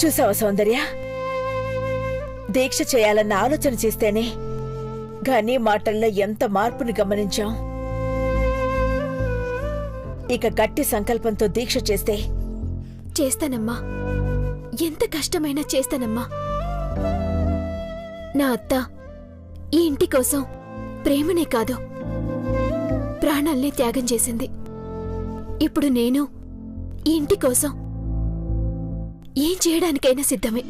చూసావా సౌందర్య, దీక్ష చేయాలన్న ఆలోచన చేస్తేనే గానీ మాటల్లో ఎంత మార్పుని గమనించాం. ఇక గట్టి సంకల్పంతో దీక్ష చేస్తే చేస్తానమ్మా, ఎంత కష్టమైనా చేస్తానమ్మా. నా అత్త ఈ ఇంటి కోసం ప్రేమనే కాదు, ప్రాణాల్ని త్యాగం చేసింది. ఇప్పుడు నేను ఈ ఇంటి కోసం ఏం చేయడానికైనా సిద్ధమే.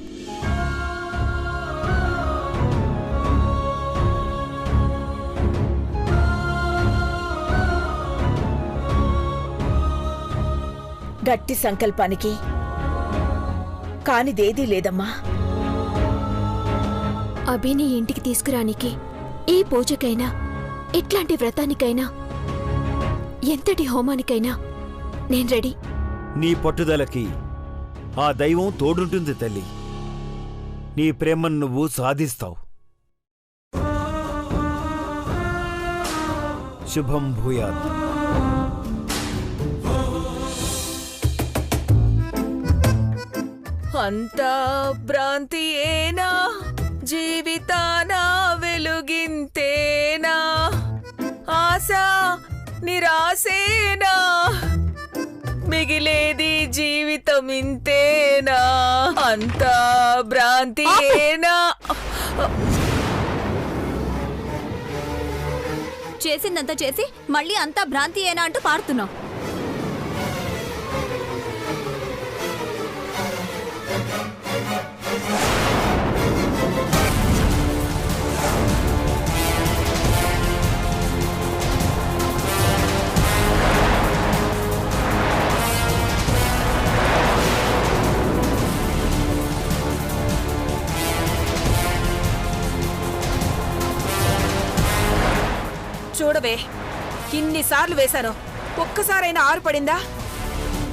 గట్టి సంకల్పానికి కానిదేదీ లేదమ్మా. అభిని ఇంటికి తీసుకురానికి ఏ పూజకైనా, ఎట్లాంటి వ్రతానికైనా, ఎంతటి హోమానికైనా నేను రెడీ. నీ పట్టుదలకి ఆ దైవం తోడుంటుంది తల్లి. నీ ప్రేమను నువ్వు సాధిస్తావు. శుభం భూయాత్. అంతా భ్రాంతియేనా, జీవితాన వెలుగింతేనా, ఆశ నిరాశేనా, మిగిలేది జీవితం ఇంతేనా, అంతా భ్రాంతియేనా. చేసిందంతా చేసి మళ్ళీ అంతా భ్రాంతియేనా అంటూ పాడుతున్నావు. చూడవే, ఇన్నిసార్లు వేశాను, ఒక్కసారైనా 6 పడిందా?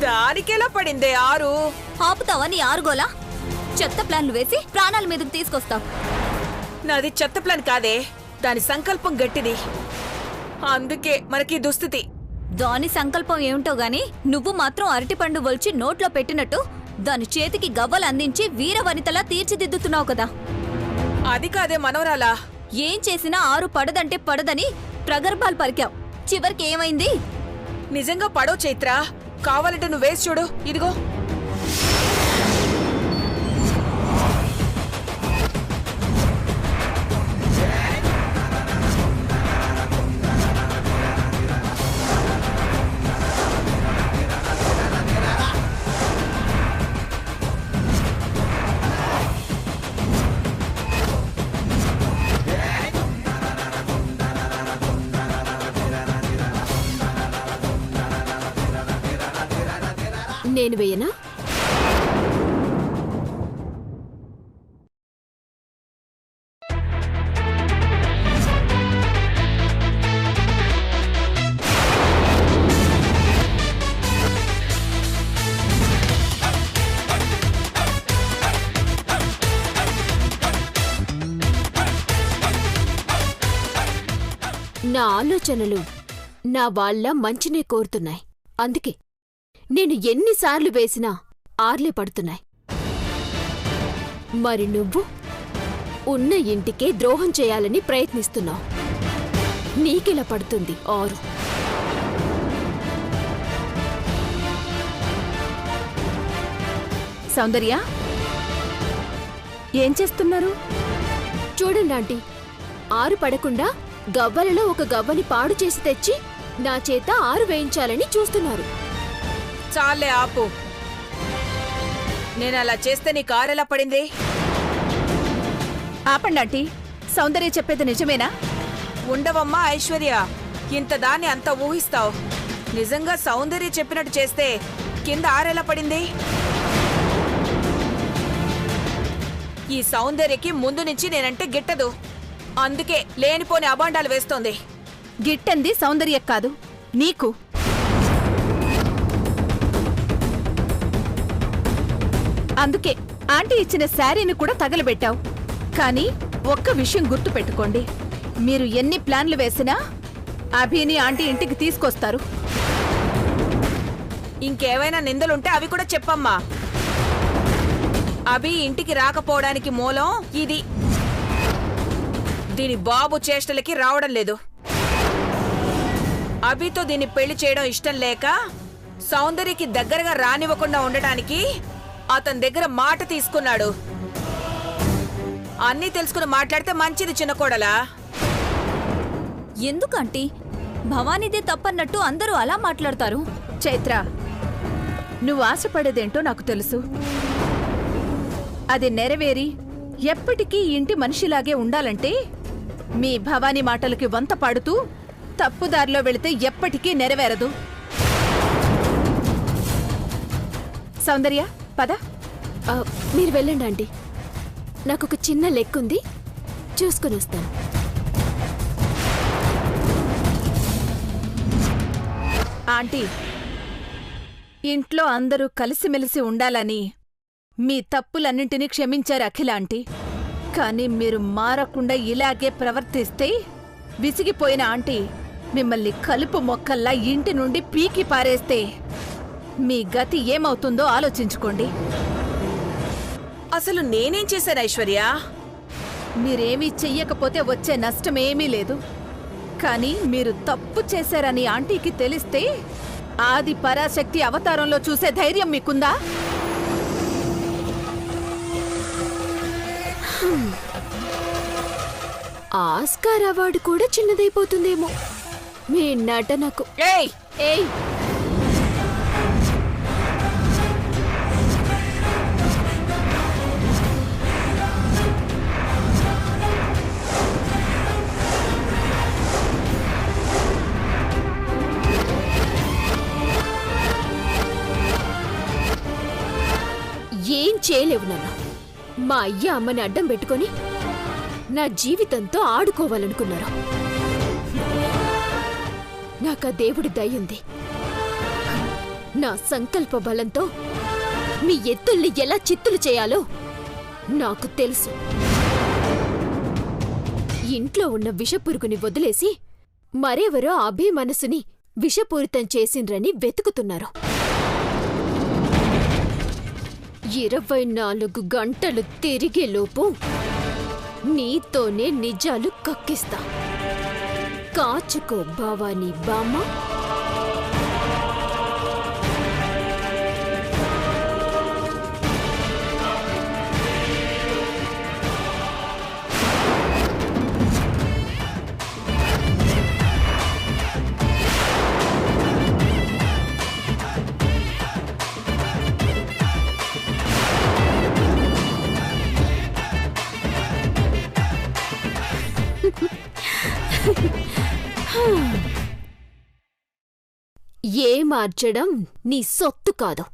దానికెలా పడిందే 6? ఆపుతావా నీ ఆరుగోలా? చెత్త ప్లాన్లు వేసి ప్రాణాల మీదకు తీసుకొస్తావు. నాది చెత్త ప్లాన్ కాదే, దాని సంకల్పం గట్టిది. అందుకే మనకి దుస్థితి. దాని సంకల్పం ఏమిటో గాని నువ్వు మాత్రం అరటిపండు వల్చి నోట్లో పెట్టినట్టు దాని చేతికి గవ్వలు అందించి వీర వనితలా తీర్చిదిద్దుతున్నావు కదా. అది కాదే మనవరాలా, ఏం చేసినా 6 పడదంటే పడదని ప్రగర్భాలు పలికావు. చివరికి ఏమైంది? నిజంగా పడో చైత్ర, కావాలంటే నువ్వు వేసి చూడు. ఇదిగో. నేను వేయనా? నా ఆలోచనలు నా వాళ్ళ మంచినే కోరుతున్నాయి. అందుకే నేను ఎన్నిసార్లు వేసినా 6లే పడుతున్నాయి. మరి నువ్వు ఉన్న ఇంటికే ద్రోహం చేయాలని ప్రయత్నిస్తున్నావు. నీకెలా పడుతుంది 6? సౌందర్య, ఏం చేస్తున్నారు? చూడండి ఆంటీ, 6 పడకుండా గవ్వలలో ఒక గవ్వని పాడు చేసి తెచ్చి నా చేత 6 వేయించాలని చూస్తున్నారు. చాలే ఆపు. నేను అలా చేస్తే నీ కారెలా పడింది? ఆపండి ఆంటీ, సౌందర్య చెప్పేది నిజమేనా? ఉండవమ్మా ఐశ్వర్య, ఇంత దాన్ని అంత ఊహిస్తావు. నిజంగా సౌందర్య చెప్పినట్టు చేస్తే కింద 6 ఎలా పడింది? ఈ సౌందర్యకి ముందు నుంచి నేనంటే గిట్టదు. అందుకే లేనిపోని అబాండాలు వేస్తోంది. గిట్టంది సౌందర్య కాదు, నీకు. అందుకే ఆంటీ ఇచ్చిన శారీని కూడా తగలబెట్టావు. కానీ ఒక్క విషయం గుర్తు పెట్టుకోండి, మీరు ఎన్ని ప్లాన్లు వేసినా అభిని ఆంటీ ఇంటికి తీసుకొస్తారు. ఇంకేవైనా నిందలుంటే అవి కూడా చెప్పమ్మా. అభి ఇంటికి రాకపోవడానికి మూలం ఇది. దీని బాబు చేష్టలకి రావడం లేదు. అభితో దీన్ని పెళ్లి చేయడం ఇష్టం లేక సౌందర్యకి దగ్గరగా రానివ్వకుండా ఉండటానికి అతని దగ్గర మాట తీసుకున్నాడు. అన్నీ తెలుసుకుని మాట్లాడితే మంచిది చిన్న కోడలా. ఎందుకంటీ భవానీదే తప్పన్నట్టు అందరూ అలా మాట్లాడతారు? చైత్ర, నువ్వు ఆశపడేదేంటో నాకు తెలుసు. అది నెరవేరి ఎప్పటికీ ఇంటి మనిషిలాగే ఉండాలంటే మీ భవానీ మాటలకి వంత పాడుతూ తప్పుదారిలో వెళితే ఎప్పటికీ నెరవేరదు. సౌందర్య, పద. మీరు వెళ్ళండి ఆంటీ, నాకొక చిన్న లెక్కుంది, చూసుకుని వస్తాను. ఆంటీ, ఇంట్లో అందరూ కలిసిమెలిసి ఉండాలని మీ తప్పులన్నింటినీ క్షమించారు అఖిల ఆంటీ. కానీ మీరు మారకుండా ఇలాగే ప్రవర్తిస్తే విసిగిపోయిన ఆంటీ మిమ్మల్ని కలుపు మొక్కల్లా ఇంటి నుండి పీకి పారేస్తే మీ గతి ఏమవుతుందో ఆలోచించుకోండి. అసలు నేనేం చేశాను ఐశ్వర్య? మీరేమీ చెయ్యకపోతే వచ్చే నష్టమేమీ లేదు. కానీ మీరు తప్పు చేశారని ఆంటీకి తెలిస్తే ఆది పరాశక్తి అవతారంలో చూసే ధైర్యం మీకుందా? ఆస్కార్ అవార్డు కూడా చిన్నదైపోతుందేమో మీ నటనకు. ఏయ్ ఏయ్, ఏం చేయలేవు నాన్న. మా అయ్య అమ్మని అడ్డం పెట్టుకొని నా జీవితంతో ఆడుకోవాలనుకున్నారు. నాకా దేవుడి దయ్యుంది. నా సంకల్ప బలంతో మీ ఎత్తుల్ని ఎలా చిత్తులు చేయాలో నాకు తెలుసు. ఇంట్లో ఉన్న విషపురుగుని వదిలేసి మరెవరో అభి మనసుని విషపూరితం చేసిండ్రని వెతుకుతున్నారు. 24 గంటలు తిరిగేలోపు నీతోనే నిజాలు కక్కిస్తా. కాచుకో భవానీ బామ్మ. ఏ మార్చడం నీ సొత్తు కాదు.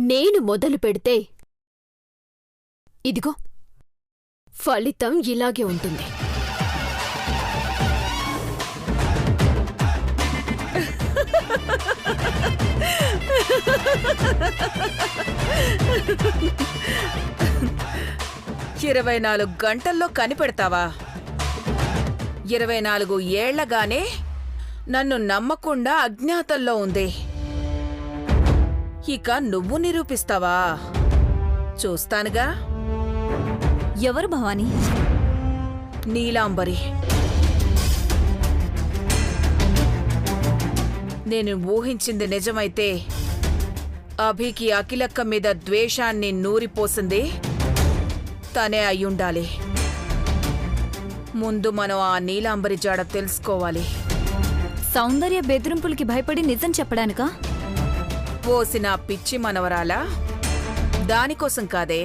నేను మొదలు పెడితే ఇదిగో ఫలితం ఇలాగే ఉంటుంది. ఇరవై 24 గంటల్లో కనిపెడతావా? 24 ఏళ్లగానే నన్ను నమ్మకుండా అజ్ఞాతంలో ఉంది. ఇక నువ్వు నిరూపిస్తావా? చూస్తానుగా. ఎవరు భవానీ? నీలాంబరి. నేను ఊహించింది నిజమైతే అభికి అఖిలక్క మీద ద్వేషాన్ని నూరిపోసింది తనే అయ్యుండాలి. ముందు మనం ఆ నీలాంబరి జాడ తెలుసుకోవాలి. సౌందర్య బెదిరింపులకి భయపడి నిజం చెప్పడానికా? పోసిన పిచ్చి మనవరాలా? దానికోసం కాదే,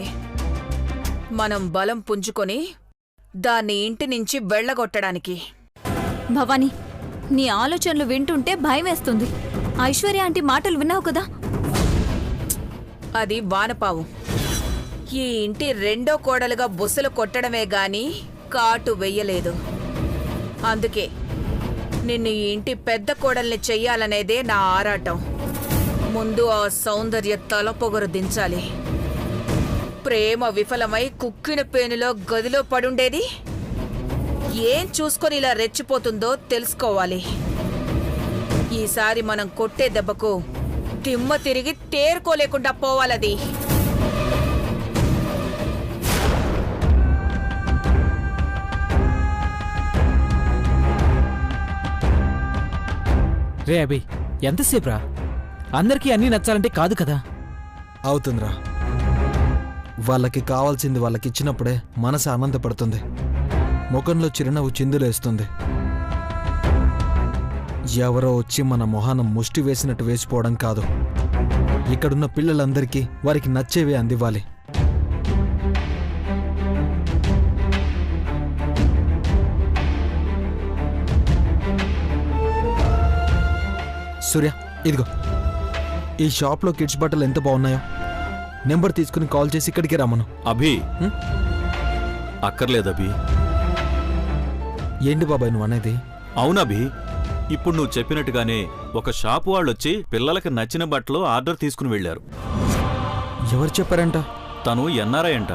మనం బలం పుంజుకొని దాన్ని ఇంటి నుంచి వెళ్ళగొట్టడానికి. భవానీ, నీ ఆలోచనలు వింటుంటే భయమేస్తుంది. ఐశ్వర్య ఆంటీ మాటలు విన్నావు కదా? అది వానపావు. ఈ ఇంటి రెండో కోడలుగా బుసలు కొట్టడమే గాని కాటు వెయ్యలేదు. అందుకే నిన్ను ఈ ఇంటి పెద్ద కోడల్ని చెయ్యాలనేదే నా ఆరాటం. ముందు ఆ సౌందర్య తలపొగరు దించాలి. ప్రేమ విఫలమై కుక్కిన పేనులో గదిలో పడుండేది ఏం చూసుకొని ఇలా రెచ్చిపోతుందో తెలుసుకోవాలి. ఈసారి మనం కొట్టే దెబ్బకు దిమ్మ తిరిగి తేరుకోలేకుండా పోవాలది. రే అభి ఎంతసేపు రా? అందరికీ అన్నీ నచ్చాలంటే కాదు కదా. అవుతుందిరా. వాళ్ళకి కావాల్సింది వాళ్ళకిచ్చినప్పుడే మనసు ఆనందపడుతుంది, ముఖంలో చిరునవ్వు చిందులేస్తుంది. ఎవరో వచ్చి మన మొహాన ముష్టి వేసినట్టు వేసిపోవడం కాదు. ఇక్కడున్న పిల్లలందరికీ వారికి నచ్చేవే అందివ్వాలి. సూర్య, ఇదిగో ఈ షాప్లో కిడ్స్ బట్టలు ఎంత బాగున్నాయో. నెంబర్ తీసుకుని కాల్ చేసి ఇక్కడికి రమ్మను. అభి అక్కర్లేదు అభి. ఏంటి బాబాయ్ నువ్వు అనేది? అవునభి, ఇప్పుడు నువ్వు చెప్పినట్టుగానే ఒక షాపు వాళ్ళొచ్చి పిల్లలకి నచ్చిన బట్టలు ఆర్డర్ తీసుకుని వెళ్లారు. ఎవరు చెప్పారంట? తను ఎన్ఆర్ఐ అంట.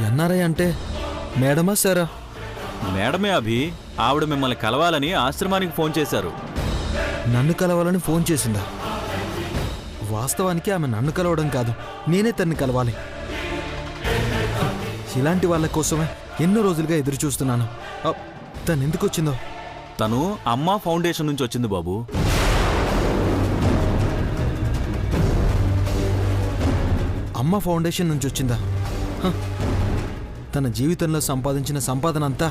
ఎన్ఆర్ఐ అంటే మేడమా సారా? మేడమే అభి. ఆవిడ మిమ్మల్ని కలవాలని ఆశ్రమానికి ఫోన్ చేశారు. నన్ను కలవాలని ఫోన్ చేసిందా? వాస్తవానికి ఆమె నన్ను కలవడం కాదు, నేనే తన్ని కలవాలి. ఇలాంటి వాళ్ళ కోసమే ఎన్నో రోజులుగా ఎదురు చూస్తున్నాను. తను ఎందుకు వచ్చిందో? తను అమ్మా ఫౌండేషన్ నుంచి వచ్చింది బాబు. అమ్మ ఫౌండేషన్ నుంచి వచ్చిందా? తన జీవితంలో సంపాదించిన సంపాదన అంతా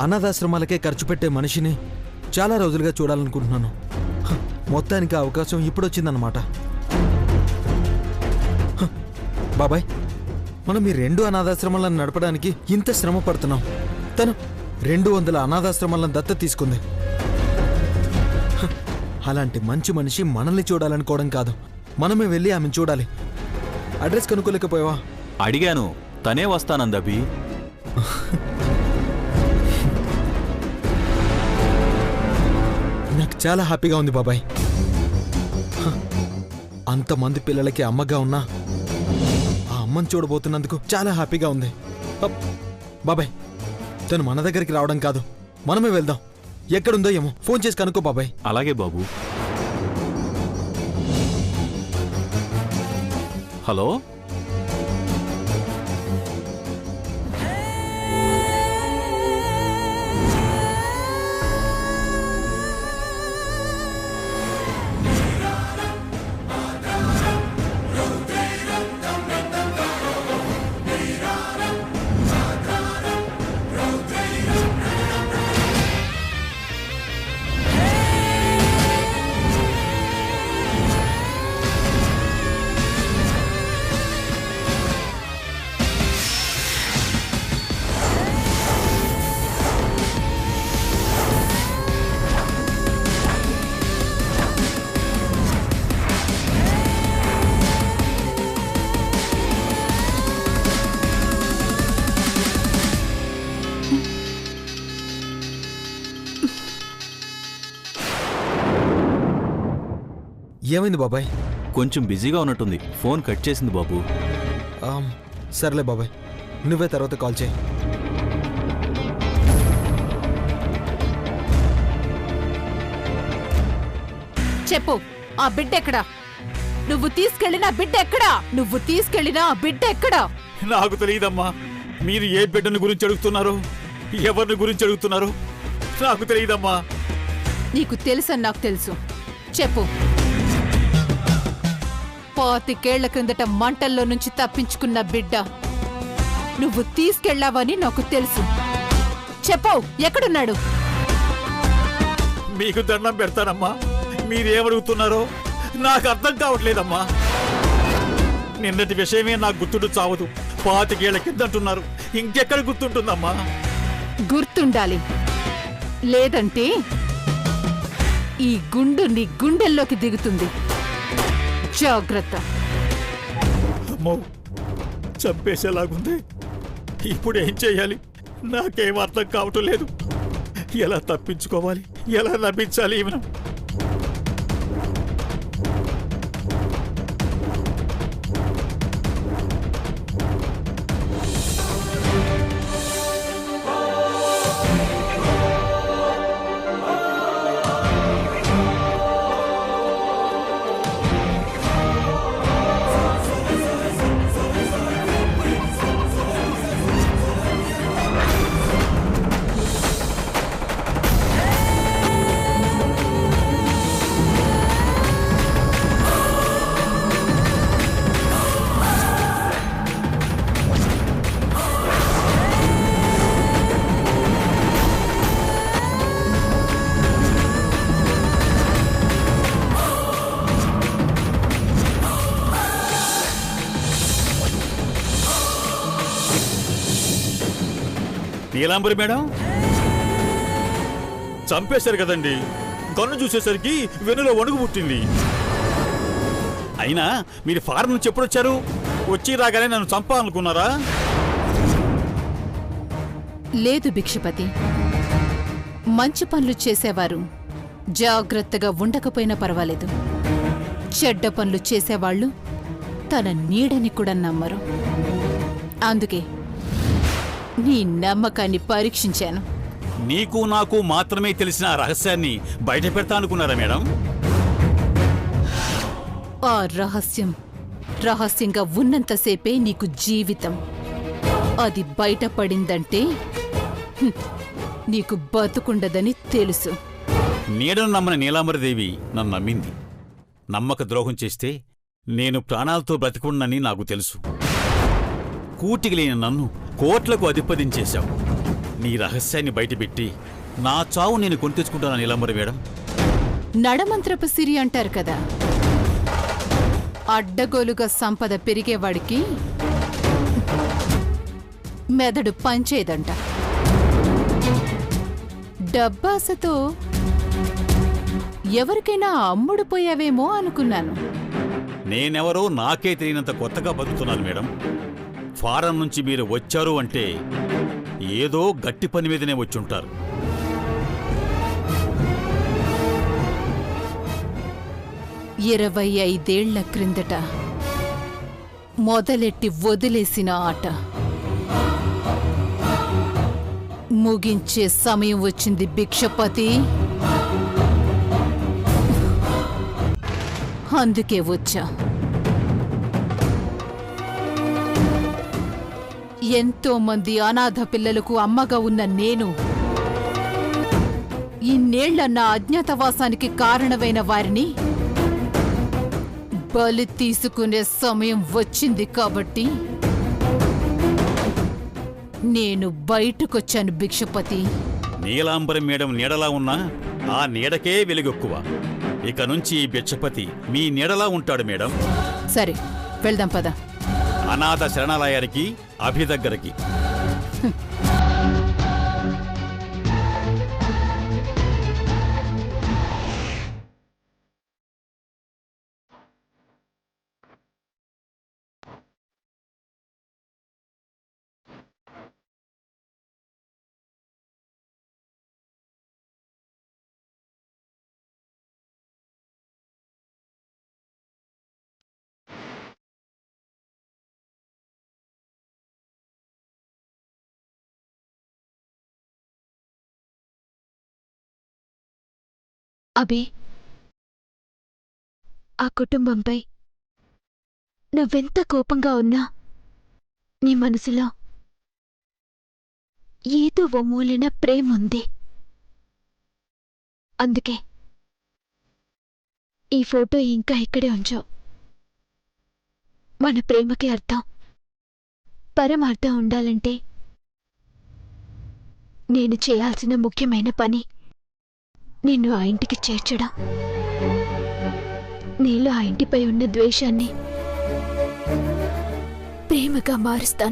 అనాథాశ్రమాలకే ఖర్చు పెట్టే మనిషిని చాలా రోజులుగా చూడాలనుకుంటున్నాను. మొత్తానికి ఆ అవకాశం ఇప్పుడొచ్చిందన్నమాట. బాబాయ్, మనం ఈ 2 అనాథాశ్రమాలను నడపడానికి ఇంత శ్రమ పడుతున్నాం. తను 200 అనాథాశ్రమాలను దత్తత తీసుకుంది. అలాంటి మంచి మనిషి మనల్ని చూడాలనుకోవడం కాదు, మనమే వెళ్ళి ఆమెను చూడాలి. అడ్రస్ కనుక్కోలేకపోయావా? అడిగాను, తనే వస్తానందభి. నాకు చాలా హ్యాపీగా ఉంది బాబాయ్. అంతమంది పిల్లలకి అమ్మగా ఉన్నా ఆ అమ్మని చూడబోతున్నందుకు చాలా హ్యాపీగా ఉంది. బాబాయ్, తను మన దగ్గరికి రావడం కాదు, మనమే వెళ్దాం. ఎక్కడుందో ఏమో ఫోన్ చేసి కనుక్కో బాబాయ్. అలాగే బాబు. హలో, ఏమైంది బాబాయ్? కొంచెం బిజీగా ఉన్నట్టుంది, ఫోన్ కట్ చేసింది బాబు. సర్లే బాబాయ్, నువ్వే తర్వాత కాల్ చేయి. చెప్పు, ఆ బిడ్డ ఎక్కడా? నువ్వు తీసుకెళ్ళిన బిడ్డ ఎక్కడా? నువ్వు తీసుకెళ్ళిన ఆ బిడ్డ ఎక్కడా? నాకు తెలియదమ్మా. మీరు ఏ బిడ్డని గురించి అడుగుతున్నారు, ఎవరిని గురించి అడుగుతున్నారు నాకు తెలియదమ్మా. నీకు తెలుసని నాకు తెలుసు. చెప్పు. 25 ఏళ్ల క్రిందట మంటల్లో నుంచి తప్పించుకున్న బిడ్డ నువ్వు తీసుకెళ్లావని నాకు తెలుసు. చెప్పు, ఎక్కడున్నాడు? మీకు దండం పెడతానమ్మా, మీరేమడుగుతున్నారో నాకు అర్థం కావట్లేదమ్మా. నిన్నటి విషయమే నాకు గుర్తుండు చావదు. 25 ఏళ్ల కిందంటున్నారు, ఇంకెక్కడ గుర్తుంటుందమ్మా? గుర్తుండాలి, లేదంటే ఈ గుండు నీ గుండెల్లోకి దిగుతుంది. జాగ్రత్త. అమ్మో, చంపేసేలాగుంది. ఇప్పుడు ఏం చేయాలి నాకేం అర్థం కావటం లేదు. ఎలా తప్పించుకోవాలి, ఎలా నమ్మించాలి ఈమెను? నీలాంబరి మేడం చంపేశారు కదండి. కన్ను చూసేసరికి వెన్నులో వణుకు పుట్టింది. అయినా మీరు ఫారెన్ నుంచి ఎప్పుడొచ్చారు? వచ్చి రాగానే నన్ను చంపాలనుకున్నారా? లేదు భిక్షపతి, మంచి పనులు చేసేవారు జాగ్రత్తగా ఉండకపోయినా పర్వాలేదు. చెడ్డ పనులు చేసేవాళ్ళు తన నీడని కూడా నమ్మరు. అందుకే నీ నమ్మకాన్ని పరీక్షించాను. నీకు నాకు మాత్రమే తెలిసిన ఆ రహస్యాన్ని బయట పెడతా అనుకున్నారా మేడం? ఆ రహస్యంగా ఉన్నంతసేపే నీకు జీవితం. అది బయటపడిందంటే నీకు బతుకుండదని తెలుసు. నీడను నమ్మని నీలాంబరదేవి నన్ను నమ్మింది. నమ్మక ద్రోహం చేస్తే నేను ప్రాణాలతో బ్రతికుండనని నాకు తెలుసు. కూటికి లేని నన్ను కోట్లకు అధిపతించేశావు. నీ రహస్యాన్ని బయటపెట్టి నా చావు నేను కొని తెచ్చుకుంటానా నీలాంబరి మేడం? నడమంత్రపు సిరి అంటారు కదా, అడ్డగోలుగా సంపద పెరిగేవాడికి మెదడు పంచేదంట. డబ్బాసతో ఎవరికైనా అమ్ముడుపోయావేమో అనుకున్నాను. నేనెవరో నాకే తెలియనంత కొత్తగా బతుకుతున్నాను మేడం. ఫారం నుంచి మీరు వచ్చారు అంటే ఏదో గట్టి పని మీదనే వచ్చుంటారు. ఇరవై 25 ఏళ్ల క్రిందట మొదలెట్టి వదిలేసిన ఆట ముగించే సమయం వచ్చింది భిక్షపతి. అందుకే వచ్చా. ఎంతో మంది అనాథ పిల్లలకు అమ్మగా ఉన్న నేను ఇన్నేళ్ల నా అజ్ఞాతవాసానికి కారణమైన వారిని బలి తీసుకునే సమయం వచ్చింది. కాబట్టి నేను బయటకొచ్చాను భిక్షపతి. నీలాంబరి మేడం నీడలా ఉన్నా ఆ నీడకే వెలుగెక్కువ. ఇక నుంచి ఈ భిక్షపతి మీ నీడలా ఉంటాడు మేడం. సరే వెళ్దాం పద. అనాథ శరణాలయానికి అభి దగ్గరికి. అబే, ఆ కుటుంబంపై నువ్వెంత కోపంగా ఉన్నా నీ మనసులో ఏదో ఓ మూలన ప్రేముంది. అందుకే ఈ ఫోటో ఇంకా ఇక్కడే ఉంచావు. మన ప్రేమకి అర్థం, పరమార్థం ఉండాలంటే నేను చేయాల్సిన ముఖ్యమైన పని నిన్ను ఆ ఇంటికి చేర్చడం. నీలో ఆ ఇంటిపై ఉన్న ద్వేషాన్ని ప్రేమగా మారుస్తా.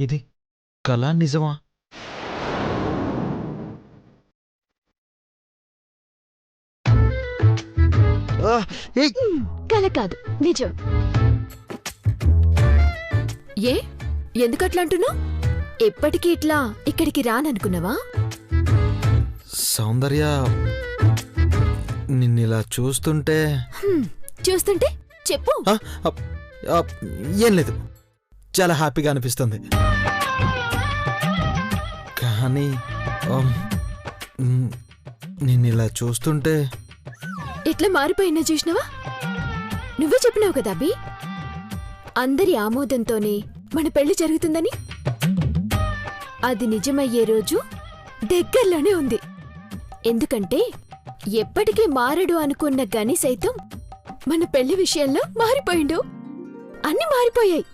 ఇది కళ నిజమా? కల కాదు, నిజం. ఏ ఎందుకట్లా అంటున్నావు? ఎప్పటికీ ఇట్లా ఇక్కడికి రాననుకున్నావా? సౌందర్య, నిన్నిలా చూస్తుంటే చూస్తుంటే చెప్పు. ఏం లేదు, చాలా హ్యాపీగా అనిపిస్తుంది. కానీ నిన్నిలా చూస్తుంటే ఎట్లా మారిపోయినా చూసినావా? నువ్వే చెప్పినావు కదా అభి, అందరి ఆమోదంతోనే మన పెళ్లి జరుగుతుందని? అది నిజమయ్యే రోజు దగ్గరలోనే ఉంది. ఎందుకంటే ఎప్పటికీ మారడు అనుకున్న గని సైతం మన పెళ్లి విషయంలో మారిపోయిండు. అన్ని మారిపోయాయి.